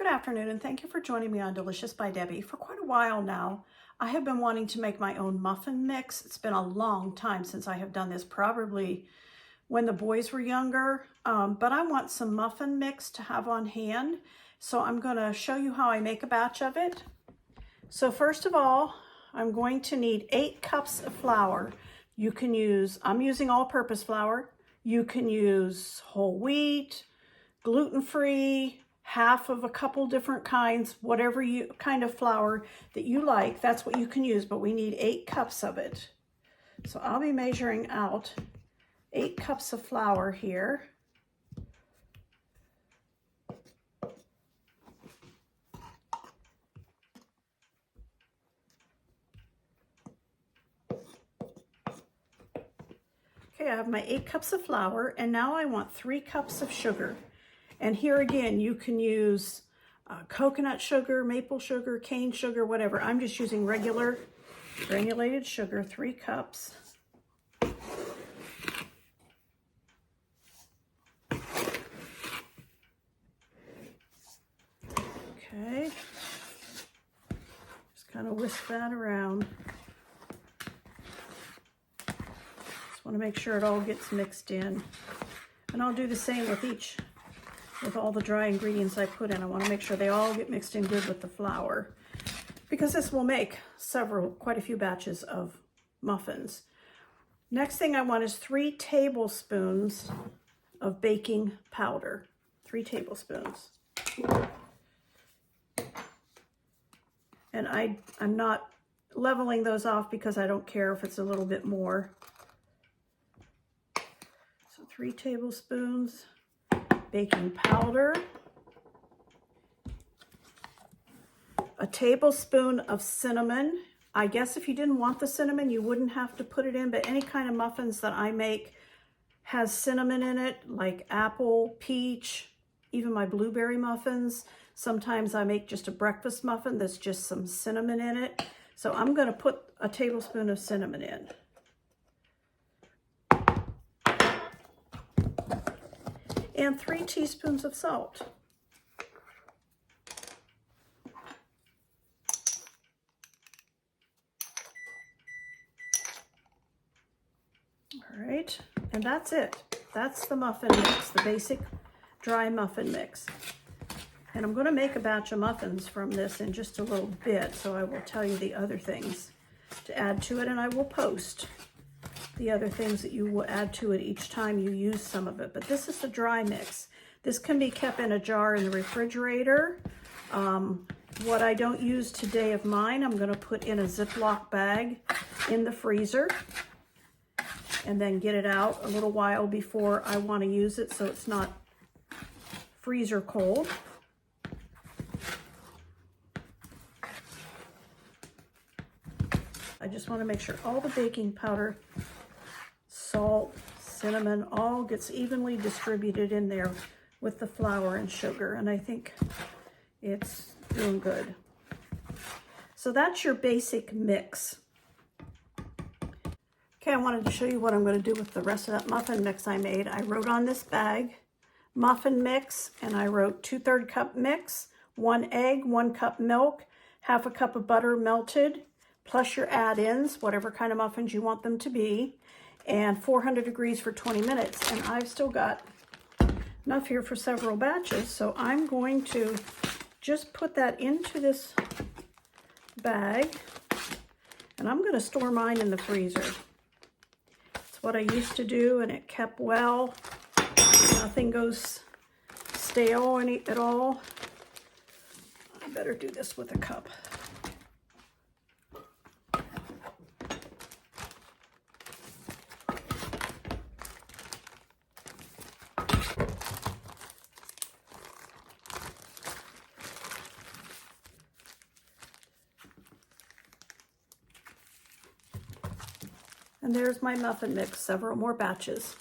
Good afternoon, and thank you for joining me on Delicious by Debbie. For quite a while now, I have been wanting to make my own muffin mix. It's been a long time since I have done this, probably when the boys were younger, but I want some muffin mix to have on hand. So I'm going to show you how I make a batch of it. So first of all, I'm going to need 8 cups of flour. You can use, I'm using all-purpose flour. You can use whole wheat, gluten-free, half of a couple different kinds, whatever kind of flour that you like, that's what you can use, but we need 8 cups of it. So I'll be measuring out 8 cups of flour here. Okay, I have my 8 cups of flour, and now I want 3 cups of sugar. And here again, you can use coconut sugar, maple sugar, cane sugar, whatever. I'm just using regular granulated sugar, 3 cups. Okay, just kind of whisk that around. Just want to make sure it all gets mixed in. And I'll do the same with all the dry ingredients I put in. I want to make sure they all get mixed in good with the flour, because this will make quite a few batches of muffins. Next thing I want is 3 tablespoons of baking powder. 3 tablespoons. And I'm not leveling those off because I don't care if it's a little bit more. So 3 tablespoons. Baking powder, a tablespoon of cinnamon. I guess if you didn't want the cinnamon, you wouldn't have to put it in, but any kind of muffins that I make has cinnamon in it, like apple, peach, even my blueberry muffins. Sometimes I make just a breakfast muffin that's just some cinnamon in it. So I'm going to put a tablespoon of cinnamon in. And 3 teaspoons of salt. All right, and that's it. That's the muffin mix, the basic dry muffin mix. And I'm going to make a batch of muffins from this in just a little bit, so I will tell you the other things to add to it, and I will post the other things that you will add to it each time you use some of it. But this is the dry mix. This can be kept in a jar in the refrigerator. What I don't use today of mine, I'm going to put in a Ziploc bag in the freezer and then get it out a little while before I want to use it, so it's not freezer cold. I just want to make sure all the baking powder, salt, cinnamon, all gets evenly distributed in there with the flour and sugar, and I think it's doing good. So that's your basic mix. Okay, I wanted to show you what I'm going to do with the rest of that muffin mix I made. I wrote on this bag, muffin mix, and I wrote 2/3 cup mix, 1 egg, 1 cup milk, half a cup of butter melted, plus your add-ins, whatever kind of muffins you want them to be, and 400 degrees for 20 minutes. And I've still got enough here for several batches, so I'm going to just put that into this bag, and I'm going to store mine in the freezer. It's what I used to do, and it kept well. Nothing goes stale at all. I better do this with a cup. And there's my muffin mix, several more batches.